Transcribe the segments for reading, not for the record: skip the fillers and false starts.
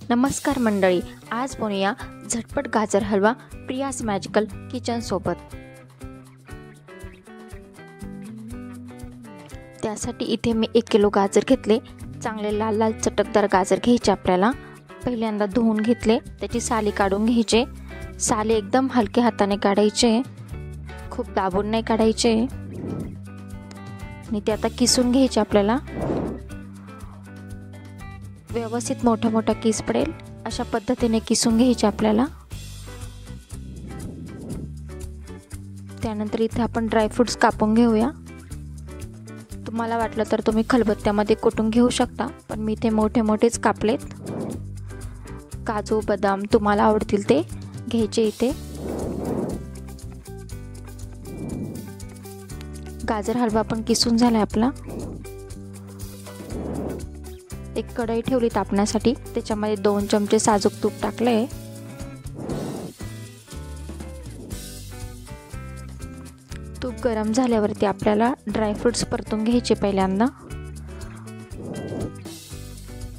नमस्कार मंडळी, आज बनवूया झटपट गाजर हलवा प्रियाज मॅजिकल किचन सोबत। त्यासाठी इथे मी 1 किलो गाजर घेतले। चांगले लाल लाल चटकदार गाजर घ्यायचे आपल्याला। पहिल्यांदा धुवून घेतले, त्याची साली काढून घ्यायचे। साली एकदम हलक्या हाताने काढायचे, खूप दाबून नाही काढायचे। आणि ते आता किसून घ्यायचे आपल्याला। व्यवस्थित मोठा मोठा किस पडेल अशा पद्धतीने किसून घ्यायचे आपल्याला। त्यानंतर इथे आपण ड्रायफ्रुट्स कापून घेऊया। तुम्हाला वाटलं तर तुम्ही खलबत्त्यामध्ये कुटून घेऊ शकता, पण मी इथे मोठे मोठेच कापलेत। काजू बदाम तुम्हाला आवडतील ते घ्यायचे। इथे गाजर हलवा पण किसून झाला आपला। एक कढई ठेवली तापण्यासाठी, त्याच्यामध्ये 2 चमचे साजूक तूप टाकले। तूप गरम झाल्यावरती आपल्याला ड्रायफ्रुट्स परतून घ्यायचे। पहिल्यांदा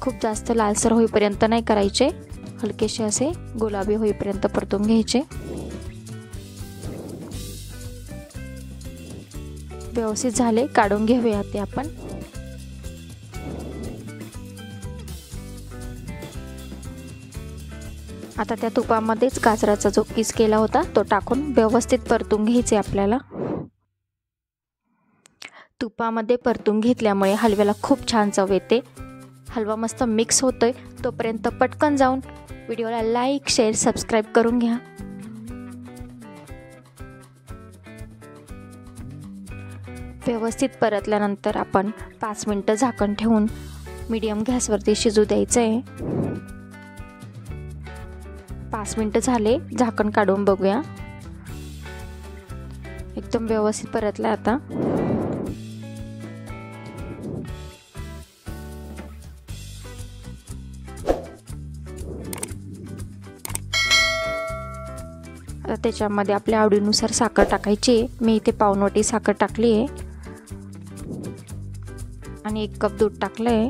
खूप जास्त लालसर होईपर्यंत नाही करायचे, हलकेसे असे गुलाबी होईपर्यंत परतून घ्यायचे। व्यवस्थित झाले, काढून घेऊया ते आपण। आता त्या तुपामध्येच गाजराचा जो किस केला होता तो टाकून व्यवस्थित परतून घ्यायचे आपल्याला। तुपामध्ये परतून घेतल्यामुळे हलव्याला खूप छान चव येते। हलवा मस्त मिक्स होतोय तोपर्यंत पटकन जाऊन व्हिडिओला लाईक, शेअर, सबस्क्राईब करून घ्या। व्यवस्थित परतल्यानंतर आपण 5 मिनिटं झाकण ठेवून मीडियम गॅसवरती शिजू द्यायचं आहे। 5 मिनिटं झाले, झाकण काढून बघूया। एकदम व्यवस्थित परतला आता। आता त्याच्यामध्ये आपल्या आवडीनुसार साखर टाकायची। मी इथे पावनवाटी साखर टाकली आहे आणि 1 कप दूध टाकलंय।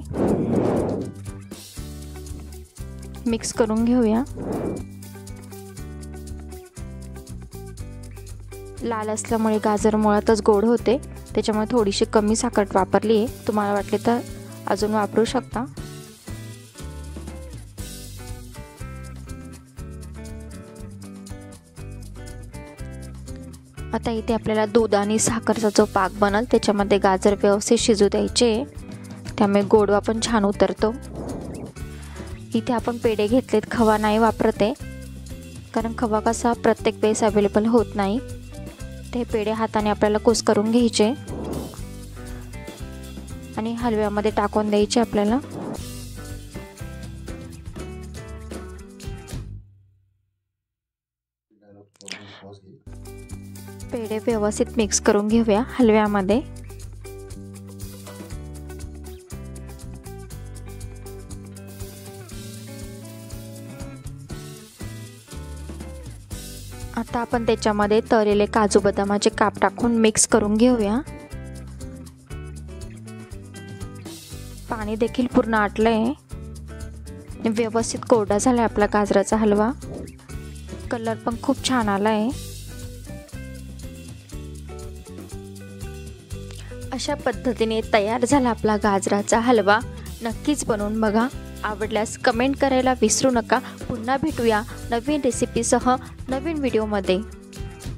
मिक्स करून घेऊया। लाल असल्यामुळे गाजर मुळातच गोड होते, त्याच्यामुळे थोडीशी कमी साखर वापरली आहे। तुम्हाला वाटले तर अजून वापरू शकता। आता इथे आपल्याला दूध आणि साखरचा जो पाक बनल त्याच्यामध्ये गाजर व्यवस्थित शिजू द्यायचे, त्यामुळे गोडवा पण छान उतरतो। इथे आपण पेढे घेतलेत, खवा नाही वापरते, कारण खवा कसा प्रत्येक वेळेस अवेलेबल होत नाही। ते पेढे हाताने आपल्याला कुस करून घ्यायचे आणि हलव्यामध्ये टाकून द्यायचे आपल्याला। पेढे व्यवस्थित मिक्स करून घेऊया हलव्यामध्ये। आता आपण त्याच्यामध्ये तळलेले काजू बदामाचे काप टाकून मिक्स करून घेऊया। पाणी देखील पूर्ण आटलंय। व्यवस्थित कोरडा झालाय आपला गाजराचा हलवा। कलर पण खूप छान आलाय। अशा पद्धतीने तयार झाला आपला गाजराचा हलवा। नक्कीच बनवून बघा। आवडल्यास कमेंट करायला विसरू नका। पुन्हा भेटूया नवीन रेसिपीसह नवीन व्हिडिओमध्ये।